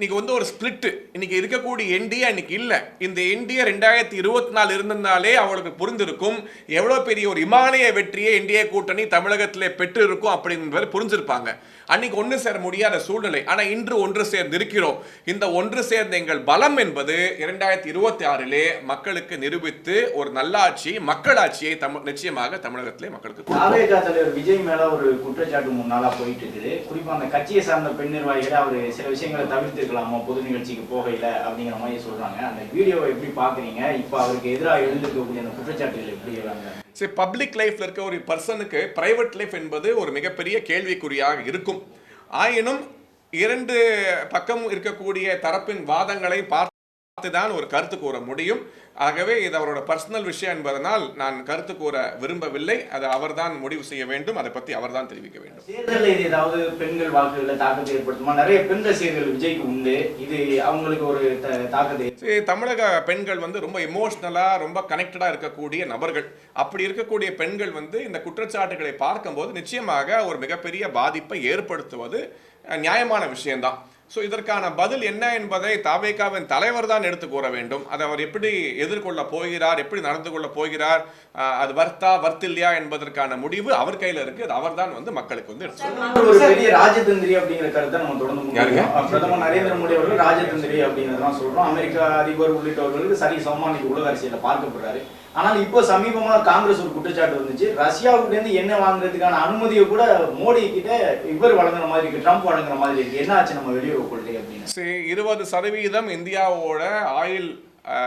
இன்னைக்கு வந்து ஒரு ஸ்பிளிட் இன்னைக்கு இருக்கக்கூடிய என்டிஏ இன்னைக்கு இல்லை. இந்த என்டிஏ 2024 இருந்திருந்தாலே அவளுக்கு புரிந்திருக்கும் எவ்வளவு பெரிய ஒரு இமாலய வெற்றியை என்டிஏ கூட்டணி தமிழகத்திலே பெற்று இருக்கும் அப்படிங்கிறது புரிஞ்சிருப்பாங்க. அன்னைக்கு ஒன்று சேர முடியாத சூழ்நிலை. ஆனால் இன்று ஒன்று சேர்ந்து இருக்கிறோம். இந்த ஒன்று சேர்ந்த எங்கள் பலம் என்பது 2026 மக்களுக்கு நிரூபித்து ஒரு நல்லாட்சி, மக்களாட்சியை நிச்சயமாக தமிழகத்திலே மக்களுக்கு. தலைவர் விஜய் மேல ஒரு குற்றச்சாட்டு 3 நாளா போயிட்டு இருக்குது. குறிப்பா அந்த கட்சியை சார்ந்த பெண் நிர்வாகிகளை அவர் சில விஷயங்களை தவிர்த்திருக்கலாமா பொது நிகழ்ச்சிக்கு போகையில அப்படிங்கிற மாதிரி சொல்றாங்க. அந்த வீடியோவை எப்படி பாக்குறீங்க? இப்ப அவருக்கு எதிராக எழுந்திருக்கக்கூடிய அந்த குற்றச்சாட்டுகள் எப்படி இருக்காங்க? சரி, பப்ளிக் லைஃப்ல இருக்க ஒரு பர்சனுக்கு பிரைவேட் லைஃப் என்பது ஒரு மிகப்பெரிய கேள்விக்குறியாக இருக்கும். ஆயினும் 2 பக்கம் இருக்கக்கூடிய தரப்பின் வாதங்களை பார்த்து தான் ஒரு கருத்து கூற முடியும். ஆகவே இது அவரோட பர்சனல் விஷயம் என்பதனால் நான் கருத்து கூற விரும்பவில்லை. அதை அவர்தான் முடிவு செய்ய வேண்டும், அதை பற்றி அவர்தான் தெரிவிக்க வேண்டும். தேர்தலில் இது ஏதாவது பெண்கள் வாக்குகளில் தாக்கத்தை ஏற்படுத்துமா? நிறைய பெண் ரசிகர்கள் விஜய்க்கு உண்டு, இது அவங்களுக்கு ஒரு தாக்கத்தை. தமிழக பெண்கள் வந்து ரொம்ப எமோஷ்னலா, ரொம்ப கனெக்டடா இருக்கக்கூடிய நபர்கள். அப்படி இருக்கக்கூடிய பெண்கள் வந்து இந்த குற்றச்சாட்டுகளை பார்க்கும்போது நிச்சயமாக ஒரு மிகப்பெரிய பாதிப்பை ஏற்படுத்துவது நியாயமான விஷயம்தான். ஸோ இதற்கான பதில் என்ன என்பதை தாவேகாவின் தலைவர் தான் எடுத்து கூற வேண்டும். அதை அவர் எப்படி எதிர்கொள்ள போகிறார், எப்படி நடந்து கொள்ள போகிறார், அது வர்த்தில்லையா என்பதற்கான முடிவு அவர் கையில் இருக்கு. அது அவர் தான் வந்து மக்களுக்கு வந்து ஒரு பெரிய ராஜதந்திரி அப்படிங்கிற கருத்தை நம்ம தொடர்ந்து பிரதமர் நரேந்திர மோடி அவர்கள் ராஜதந்திரி அப்படிங்கிறதான் சொல்றோம். அமெரிக்கா அதிபர் உள்ளிட்டவர்களுக்கு சரி சமமானிக்கு உலக அரசியல பார்க்கப்படுறாரு. ஆனால் இப்போ சமீபமா காங்கிரஸ் ஒரு குற்றச்சாட்டு வந்துச்சு, ரஷ்யாவுக்கு இருந்து எண்ணெய் வாங்குறதுக்கான அனுமதியை கூட மோடி கிட்ட இவர் வழங்குற மாதிரி இருக்கு, ட்ரம்ப் வழங்குற மாதிரி இருக்கு. என்ன ஆச்சு நம்ம வெளியுறவு கொள்கை அப்படின்னு? 20% இந்தியாவோட ஆயில்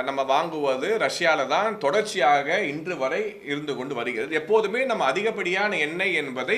நம்ம வாங்குவது ரஷ்யால தான் தொடர்ச்சியாக இன்று வரை இருந்து கொண்டு வருகிறது. எப்போதுமே நம்ம அதிகப்படியான எண்ணெய் என்பதை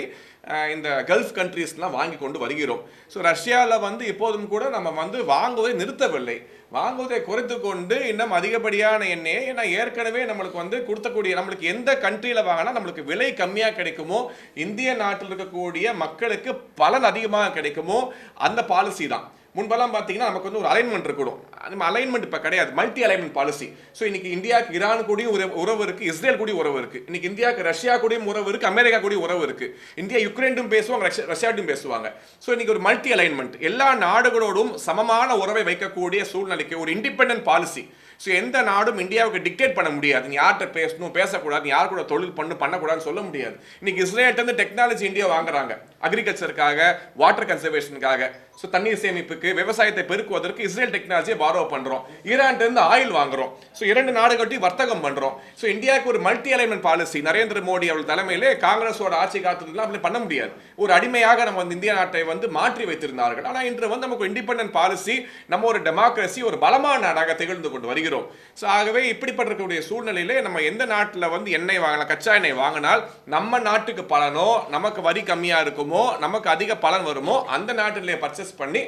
இந்த கல்ஃப் கண்ட்ரீஸ்லாம் வாங்கி கொண்டு வருகிறோம். ஸோ ரஷ்யாவில் வந்து இப்போதும் கூட நம்ம வந்து வாங்குவதை நிறுத்தவில்லை, வாங்குவதை குறைத்து கொண்டு இன்னும் அதிகப்படியான எண்ணெயை, ஏன்னா ஏற்கனவே நம்மளுக்கு வந்து கொடுத்தக்கூடிய, நம்மளுக்கு எந்த கண்ட்ரியில் வாங்கினா நம்மளுக்கு விலை கம்மியாக கிடைக்குமோ, இந்திய நாட்டில் இருக்கக்கூடிய மக்களுக்கு பலன் அதிகமாக கிடைக்குமோ அந்த பாலிசி தான். முன்பெல்லாம் பார்த்தீங்கன்னா நமக்கு வந்து ஒரு அலைன்மெண்ட் இருக்கணும். நம்ம அலைன்மெண்ட் இப்போ கிடையாது, மல்டி அலைன்மெண்ட் பாலிசி. ஸோ இன்னைக்கு இந்தியாவுக்கு ஈரான் கூடயும் உறவு இருக்கு, இஸ்ரேல் கூடயும் உறவு இருக்கு, இன்னைக்கு இந்தியாவுக்கு ரஷ்யா கூடயும் உறவு இருக்கு, அமெரிக்கா கூடயும் உறவு இருக்கு, இந்தியா யுக்ரைனும் பேசுவாங்க, ரஷ்யாட்டும் பேசுவாங்க. ஸோ இன்னைக்கு ஒரு மல்டி அலைன்மெண்ட், எல்லா நாடுகளோடும் சமமான உறவை வைக்கக்கூடிய சூழ்நிலைக்கு ஒரு இண்டிபெண்டன்ட் பாலிசி. ஸோ எந்த நாடும் இந்தியாவுக்கு டிக்டேட் பண்ண முடியாது, நீ யார்கிட்ட பேசணும் பேசக்கூடாது, நீ யார் கூட தொழில் பண்ணக்கூடாதுன்னு சொல்ல முடியாது. இன்னைக்கு இஸ்ரேல்கிட்ட டெக்னாலஜி இந்தியா வாங்குறாங்க, அக்ரிகல்ச்சருக்காக, வாட்டர் கன்சர்வேஷனுக்காக, ஸோ தண்ணீர் சேமிப்புக்கு, விவசாயத்தை பெருக்குவதற்கு இஸ்ரேல் டெக்னாலஜியை பாரோ பண்ணுறோம், ஈரான்ட்டு இருந்து ஆயில் வாங்குறோம். ஸோ 2 நாடுகளையும் வர்த்தகம் பண்ணுறோம். ஸோ இந்தியாவுக்கு ஒரு multi alignment policy Narendra Modi அவர்கள் தலைமையிலே காங்கிரஸோட ஆட்சி காலத்துலாம் அப்படி பண்ண முடியாது. ஒரு அடிமையாக நம்ம வந்து இந்திய நாட்டை வந்து மாற்றி வைத்திருந்தார்கள். ஆனால் இன்று வந்து நமக்கு இண்டிபெண்டன்ட் பாலிசி, நம்ம ஒரு டெமோக்ரஸி, ஒரு பலமான நாடாக திகழ்ந்து கொண்டு வருகிறோம். ஸோ ஆகவே இப்படிப்பட்டிருக்கக்கூடிய சூழ்நிலையிலே நம்ம எந்த நாட்டில் வந்து எண்ணெய் வாங்கலாம், கச்சா எண்ணெய் வாங்கினால் நம்ம நாட்டுக்கு பலனோ, நமக்கு வரி கம்மியாக இருக்குமோ, வருமோ, நமக்கு அதிக பலன் வருமோ அந்த நாட்டிலே பர்ச்சேஸ் பண்ணி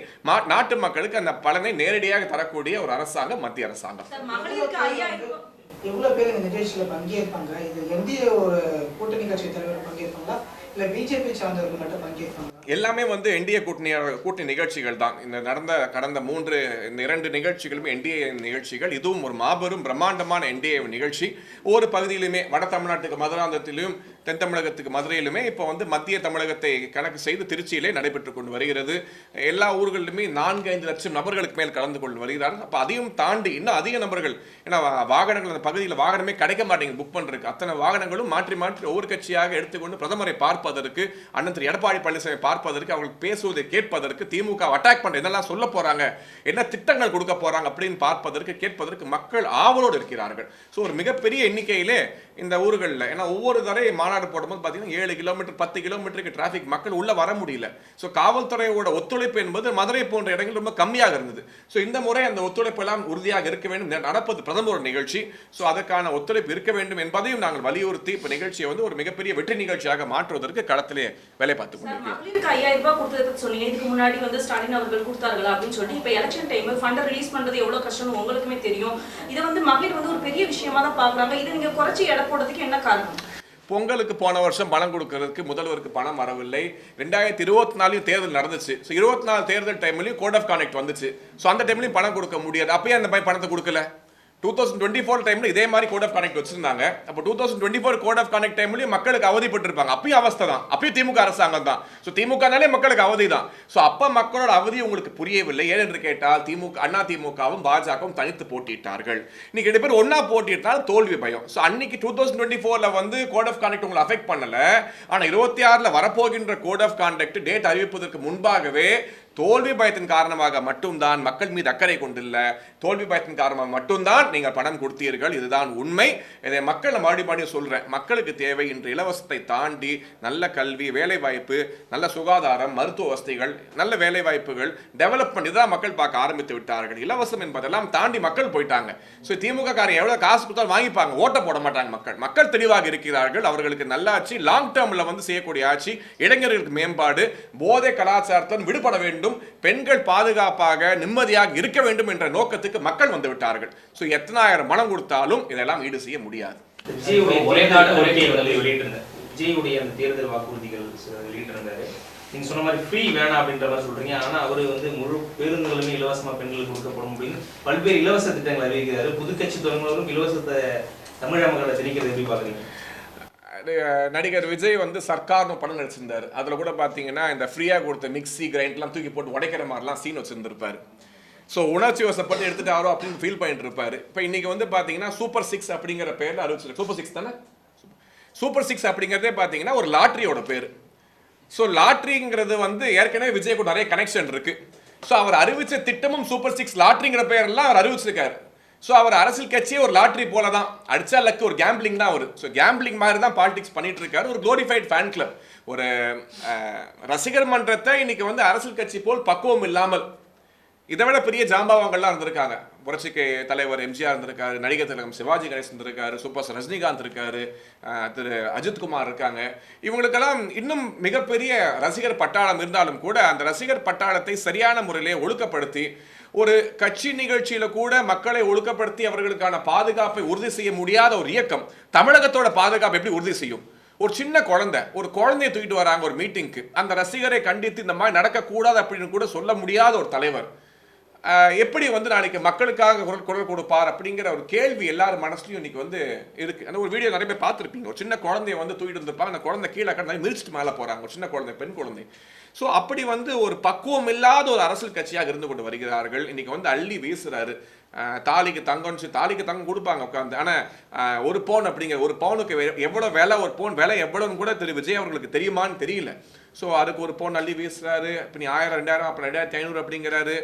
நாட்டு மக்களுக்கு அந்த பலனை நேரடியாக தரக்கூடிய ஒரு அரசாங்கம் மத்திய அரசாங்கம். சார், மகளிருக்கு 5000 ரூபாய் எவ்வளவு பேர் இந்த நிகழ்ச்சியில பங்கேற்பாங்க? இது என்டிஏ ஒரு கூட்டணி கட்சி தலைவர் பங்கேற்பாங்களா இல்ல பிஜேபி சார்ந்தவர்கள் மட்டும் பங்கேற்பாங்க? எல்லாமே வந்து என்டிஏ கூட்டணி நிகழ்ச்சிகள் தான். இந்த கடந்த 2 நிகழ்ச்சிகளுமே என்டிஏ நிகழ்ச்சிகள். இதுவும் ஒரு மாபெரும் பிரம்மாண்டமான என்டிஏ நிகழ்ச்சி. ஒவ்வொரு பகுதியிலுமே வட தமிழ்நாட்டுக்கு மதுராந்தகத்திலும் தென் தமிழகத்துக்கு மதுரையிலுமே இப்போ வந்து மத்திய தமிழகத்தை கணக்கு செய்து திருச்சியிலே நடைபெற்று கொண்டு வருகிறது. எல்லா ஊர்களிலுமே 4-5 லட்சம் நபர்களுக்கு மேல் கலந்து கொண்டு வருகிறார்கள். அப்போ அதையும் தாண்டி இன்னும் அதிக நபர்கள், ஏன்னா வாகனங்கள் அந்த பகுதியில் வாகனமே கிடைக்க மாட்டேங்குது புக் பண்ணுறதுக்கு. அத்தனை வாகனங்களும் மாற்றி மாற்றி ஒவ்வொரு கட்சியாக எடுத்துக்கொண்டு பிரதமரை பார்ப்பதற்கு, அண்ணன் திரு எடப்பாடி பழனிசாமி பார்ப்பதற்கு, அவர்கள் பேசுவதை கேட்பதற்கு, திமுக அட்டாக் பண்ண என்னெல்லாம் சொல்ல போறாங்க, என்ன திட்டங்கள் கொடுக்க போறாங்க அப்படின்னு பார்ப்பதற்கு கேட்பதற்கு மக்கள் ஆவலோடு இருக்கிறார்கள். ஸோ ஒரு மிகப்பெரிய எண்ணிக்கையிலே இந்த ஊர்களில், ஏன்னா ஒவ்வொரு தடவை மாநாடு போடும்போது பார்த்தீங்கன்னா 7 கிலோமீட்டர் 10 கிலோமீட்டருக்கு டிராஃபிக், மக்கள் உள்ள வர முடியல. ஸோ காவல்துறையோட ஒத்துழைப்பு என்பது மதுரை போன்ற இடங்கள் ரொம்ப கம்மியாக இருந்தது. ஸோ இந்த முறை அந்த ஒத்துழைப்பு எல்லாம் உறுதியாக இருக்க வேண்டும். நடப்பது பிரதமர் நிகழ்ச்சி. ஸோ அதற்கான ஒத்துழைப்பு இருக்க வேண்டும் என்பதையும் நாங்கள் வலியுறுத்தி இப்போ நிகழ்ச்சியை வந்து ஒரு மிகப்பெரிய வெற்றி நிகழ்ச்சியாக மாற்றுவதற்கு களத்திலே வேலை பார்த்துக் கொண்டிருக்கிறோம். மகளிருக்கு 5000 ரூபாய் கொடுத்ததுக்கு சொன்னீங்க. இதுக்கு முன்னாடி வந்து ஸ்டாலின் அவர்கள் கொடுத்தார்களா அப்படின்னு சொல்லி, இப்போ எலெக்ஷன் டைம் ஃபண்டை ரிலீஸ் பண்றது எவ்வளவு கஷ்டம்னு உங்களுக்குமே தெரியும். இதை வந்து மகளிர் வந்து ஒரு பெரிய விஷயமா தான் பாக்குறாங்க. இதை நீங்க குறைச்சி எடை போடுறதுக்கு என்ன காரணம்? பொங்கலுக்கு போன வருஷம் பணம் கொடுக்கறதுக்கு முதல்வருக்கு பணம் வரவில்லை. 2024 தேர்தல் நடந்துச்சு. ஸோ 24 தேர்தல் டைம்லையும் கோட் ஆஃப் கான்டக்ட் வந்துச்சு. ஸோ அந்த டைம்லையும் பணம் கொடுக்க முடியாது. அப்பயே அந்த மாதிரி பணத்தை கொடுக்கல. 2024 டைம்ல இதே மாதிரி கோட் ஆஃப் கான்டக்ட் வச்சிருந்தாங்க. அப்போ 2024 கோட் ஆஃப் கான்டக்ட் டைம்லயும் மக்களுக்கு அவதிப்பட்டு இருப்பாங்க. அப்பயும் அவஸ்தை தான். அப்பயும் திமுக அரசாங்கம் தான். ஸோ திமுகனாலே மக்களுக்கு அவதி தான். ஸோ அப்ப மக்களோட அவதி உங்களுக்கு புரியவில்லை. ஏனென்று கேட்டால் அண்ணா திமுகவும் பாஜகவும் தனித்து போட்டியிட்டார்கள். இன்னைக்கு 2 பேர் ஒன்னா போட்டியிட்டால் தோல்வி பயம். ஸோ அன்னைக்கு 2024 வந்து கோட் ஆஃப் கான்டக்ட் உங்களை அஃபெக்ட் பண்ணல. ஆனா 26 வரப்போகின்ற கோட் ஆஃப் கான்டக்ட் டேட் அறிவிப்பதற்கு முன்பாகவே தோல்வி பயத்தின் காரணமாக மட்டும்தான் மக்கள் மீது அக்கறை கொண்டில்ல, தோல்வி பயத்தின் காரணமாக மட்டும்தான் நீங்கள் பணம் கொடுத்தீர்கள். இதுதான் உண்மை. இதை மக்கள் மறுபடியும் சொல்றேன். மக்களுக்கு தேவை இன்று இலவசத்தை தாண்டி நல்ல கல்வி, வேலை வாய்ப்பு, நல்ல சுகாதாரம், மருத்துவ வசதிகள், நல்ல வேலை வாய்ப்புகள், டெவலப்மெண்ட், இதான் மக்கள் பார்க்க ஆரம்பித்து விட்டார்கள். இலவசம் என்பதெல்லாம் தாண்டி மக்கள் போயிட்டாங்க. ஸோ திமுக காரன் எவ்வளவு காசு கொடுத்தாலும் வாங்கிப்பாங்க, ஓட்ட போட மாட்டாங்க. மக்கள் தெளிவாக இருக்கிறார்கள். அவர்களுக்கு நல்லாட்சி, லாங் டேர்ம்ல வந்து செய்யக்கூடிய ஆட்சி, இளைஞர்களுக்கு மேம்பாடு, போதை கலாச்சாரத்துடன் விடுபட வேண்டும், பெண்கள் பாதுகாப்பாக நிம்மதியாக இருக்க வேண்டும் என்ற நோக்கத்துக்கு மக்கள் வந்து விட்டார்கள். ஸோ எத்தனாயிரம் பணம் கொடுத்தாலும் இதெல்லாம் ஈடு செய்ய முடியாது. ஒரே நாடு ஒரே வெளியிட்டிருந்தார். விஜயுடைய அந்த தேர்தல் வாக்குறுதிகள் வெளியிட்டிருந்தாரு. நீங்க சொன்ன மாதிரி ஃப்ரீ வேணாம் அப்படின்ற மாதிரி சொல்றீங்க. ஆனா அவரு வந்து முழு பேருந்துகளுமே இலவசமா பெண்களுக்கு கொடுக்கப்படும் அப்படின்னு பல்வேறு இலவச திட்டங்கள் அறிவிக்கிறாரு. புதுக்கட்சி தொடங்குவதும் இலவசத்தை தமிழக மக்களை திணிக்கிறது எப்படி பாக்குறீங்க? நடிகர் விஜய் வந்து சர்க்கார்னு படம் நடிச்சிருந்தாரு. அதில் கூட பார்த்தீங்கன்னா இந்த ஃப்ரீயாக கொடுத்த மிக்சி கிரைண்ட்லாம் தூக்கி போட்டு உடைக்கிற மாதிரிலாம் சீன் வச்சுருந்துருப்பாரு. ஸோ உணர்ச்சி வசப்பட்டு எடுத்துட்டாரோ அப்படின்னு ஃபீல் பண்ணிட்டு இருப்பாரு. இப்போ இன்னைக்கு வந்து பார்த்தீங்கன்னா சூப்பர் 6 அப்படிங்கிற பேரில் அறிவிச்சிருக்கு. சூப்பர் 6 தானே? சூப்பர் 6 அப்படிங்கிறதே பார்த்தீங்கன்னா ஒரு லாட்ரியோட பேர். ஸோ லாட்ரிங்கிறது வந்து ஏற்கனவே விஜய் கூட நிறைய கனெக்ஷன் இருக்கு. ஸோ அவர் அறிவிச்ச திட்டமும் சூப்பர் 6 லாட்ரிங்கிற பேரெல்லாம் அவர் அறிவிச்சிருக்காரு. ஸோ அவர் அரசியல் கட்சியே ஒரு லாட்ரி போல தான். அடிச்சா லக்கு, ஒரு கேம்பிளிங் தான் அவர். ஸோ கேம்பிளிங் மாதிரி தான் பாலிடிக்ஸ் பண்ணிட்டு இருக்காரு. ஒரு குளோரிஃபைட் ஃபேன் கிளப், ஒரு ரசிகர் மன்றத்தை இன்னைக்கு வந்து அரசியல் கட்சி போல் பக்குவம் இல்லாமல் இதை விட பெரிய ஜாம்பவாங்கள்லாம் இருந்திருக்காங்க. புரட்சிக்கு தலைவர் எம்ஜிஆர் இருந்திருக்காரு, நடிகர் திலகம் சிவாஜி கணேசன் இருந்திருக்காரு, சூப்பர் ஸ்டார் ரஜினிகாந்த் இருக்காரு, திரு அஜித்குமார் இருக்காங்க. இவங்களுக்கெல்லாம் இன்னும் மிகப்பெரிய ரசிகர் பட்டாளம் இருந்தாலும் கூட அந்த ரசிகர் பட்டாளத்தை சரியான முறையிலே ஒழுக்கப்படுத்தி, ஒரு கட்சி நிகழ்ச்சியில கூட மக்களை ஒழுக்கப்படுத்தி அவர்களுக்கான பாதுகாப்பை உறுதி செய்ய முடியாத ஒரு இயக்கம் தமிழகத்தோட பாதுகாப்பை எப்படி உறுதி செய்யும்? ஒரு சின்ன குழந்தைய தூக்கிட்டு வராங்க ஒரு மீட்டிங்க்கு, அந்த ரசிகரை கண்டித்து இந்த மாதிரி நடக்கக்கூடாது அப்படின்னு கூட சொல்ல முடியாத ஒரு தலைவர் எப்படி வந்து நாளைக்கு மக்களுக்காக குரல் கொடுப்பார் அப்படிங்கிற ஒரு கேள்வி எல்லாரும் மனசுலையும் இன்னைக்கு வந்து இருக்கு. அந்த ஒரு வீடியோ நிறைய பேர் பார்த்துருப்பீங்க. ஒரு சின்ன குழந்தைய வந்து தூக்கிட்டு இருந்திருப்பாங்க. அந்த குழந்தை கீழே நிறைய மிதிச்சுட்டு மேலே போறாங்க. ஒரு சின்ன குழந்தை, பெண் குழந்தை. ஸோ அப்படி வந்து ஒரு பக்குவம் இல்லாத ஒரு அரசியல் கட்சியாக இருந்து கொண்டு வருகிறார்கள். இன்னைக்கு வந்து அள்ளி வீசுறாரு. தாலிக்கு தங்கம் கொடுப்பாங்க உட்காந்து. ஆனால் ஒரு பவுன் அப்படிங்கிற ஒரு பவுனுக்கு எவ்வளோ விலை, ஒரு பவுன் விலை எவ்வளோன்னு கூட திரு விஜய் அவர்களுக்கு தெரியுமான்னு தெரியல. ஸோ அதுக்கு ஒரு பவுன் அள்ளி வீசுறாரு. இப்போ நீ 1000, 2000, அப்புறம் 2500 அப்படிங்கிறாரு.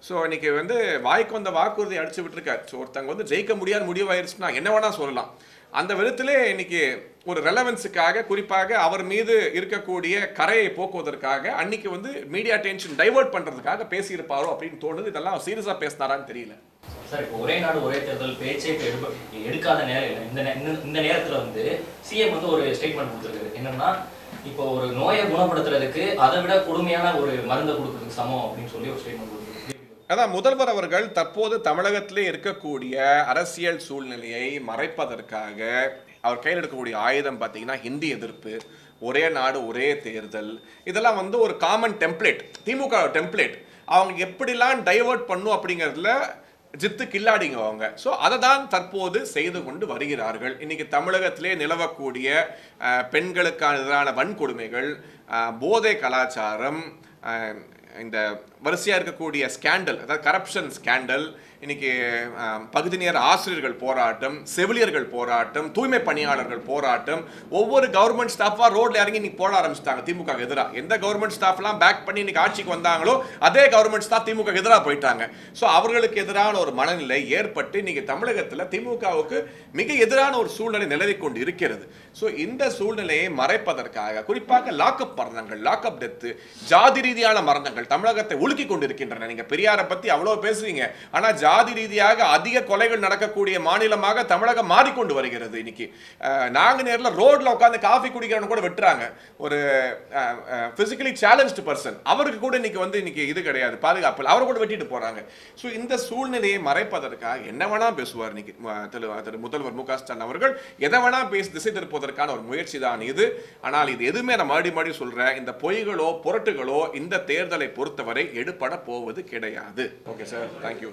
ஸோ இன்னைக்கு வந்து வாய்க்கு வந்த வாக்குறுதி அடிச்சு விட்டுருக்காரு. ஸோ ஒருத்தங்க வந்து ஜெயிக்க முடியாத முடிவாயிருச்சுன்னா என்ன வேணா சொல்லலாம். அந்த விதத்திலே இன்னைக்கு ஒரு ரெலவன்ஸுக்காக, குறிப்பாக அவர் மீது இருக்கக்கூடிய கரையை போக்குவதற்காக அன்னைக்கு வந்து மீடியா டென்ஷன் டைவர்ட் பண்றதுக்காக பேசியிருப்பாரோ அப்படின்னு தோணுது. இதெல்லாம் சீரியஸா பேசினாரான்னு தெரியல. சார், இப்போ ஒரே நாடு ஒரே தேர்தல் பேச்சே எடுக்காத நேரம் இந்த நேரத்தில் வந்து சிஎம் வந்து ஒரு ஸ்டேட்மெண்ட் கொடுத்துருக்காரு. என்னன்னா இப்போ ஒரு நோயை குணப்படுத்துறதுக்கு அதை விட கொடுமையான ஒரு மருந்தை கொடுக்கறதுக்கு சமம் அப்படின்னு சொல்லி ஒரு ஸ்டேட்மெண்ட் கொடுக்குறது. அதான் முதல்வர் அவர்கள் தற்போது தமிழகத்திலே இருக்கக்கூடிய அரசியல் சூழ்நிலையை மறைப்பதற்காக அவர் கையில் எடுக்கக்கூடிய ஆயுதம் பார்த்தீங்கன்னா ஹிந்தி எதிர்ப்பு, ஒரே நாடு ஒரே தேர்தல், இதெல்லாம் வந்து ஒரு காமன் டெம்ப்ளேட், திமுக டெம்ப்ளேட். அவங்க எப்படிலாம் டைவர்ட் பண்ணும் அப்படிங்கிறதுல ஜித்து கில்லாடிங்க அவங்க. ஸோ அதை தான் தற்போது செய்து கொண்டு வருகிறார்கள். இன்னைக்கு தமிழகத்திலே நிலவக்கூடிய பெண்களுக்கான எதிரான வன்கொடுமைகள், போதை கலாச்சாரம், இந்த வரிசையாக இருக்கக்கூடிய ஸ்கேண்டல், அதாவது கரப்ஷன் ஸ்கேண்டல், இன்னைக்கு பகுதி நேர ஆசிரியர்கள் போராட்டம், செவிலியர்கள் போராட்டம், தூய்மை பணியாளர்கள் போராட்டம், ஒவ்வொரு கவர்மெண்ட் ஸ்டாஃபாக ரோட்ல இறங்கி இன்னைக்கு போட ஆரம்பிச்சிட்டாங்க திமுக எதிராக. எந்த கவர்மெண்ட் ஸ்டாஃப்லாம் பேக் பண்ணி இன்னைக்கு ஆட்சிக்கு வந்தாங்களோ அதே கவர்மெண்ட் ஸ்டாஃப் திமுக எதிராக போயிட்டாங்க. ஸோ அவர்களுக்கு எதிரான ஒரு மனநிலை ஏற்பட்டு இன்னைக்கு தமிழகத்தில் திமுகவுக்கு மிக எதிரான ஒரு சூழ்நிலை நிலவி கொண்டு இருக்கிறது. ஸோ இந்த சூழ்நிலையை மறைப்பதற்காக குறிப்பாக லாக்அப் மரணங்கள், லாக்அப் டெத்து, ஜாதி ரீதியான மரணங்கள் தமிழகத்தை உலுக்கி கொண்டிருக்கின்றன. நீங்க பெரியாரை பத்தி அவ்வளவு பேசுவீங்க, ஆனா ஜாதி ரீதியாக அதிக கொலைகள் நடக்கக்கூடிய மாநிலமாக தமிழகம் மாறிக்கொண்டு வருகிறது. இன்னைக்கு நாங்க நேரில் ரோட்ல உட்காந்து காஃபி குடிக்கிறவங்க கூட வெட்டுறாங்க. ஒரு பிசிக்கலி சேலஞ்ச்டு பர்சன், அவருக்கு கூட இன்னைக்கு வந்து இன்னைக்கு இது கிடையாது, பாதுகாப்பு, அவரை கூட வெட்டிட்டு போறாங்க. ஸோ இந்த சூழ்நிலையை மறைப்பதற்காக என்ன வேணா பேசுவார் இன்னைக்கு திரு முதல்வர் மு க ஸ்டாலின் அவர்கள். எதை வேணா பேசி திசை திருப்பதற்கான ஒரு முயற்சி தான் இது. ஆனால் இது எதுவுமே நான் மறுபடி சொல்றேன், இந்த பொய்களோ புரட்டுகளோ இந்த தேர்தலை பொறுத்தவரை எடுபட போவது கிடையாது. Okay sir, thank you.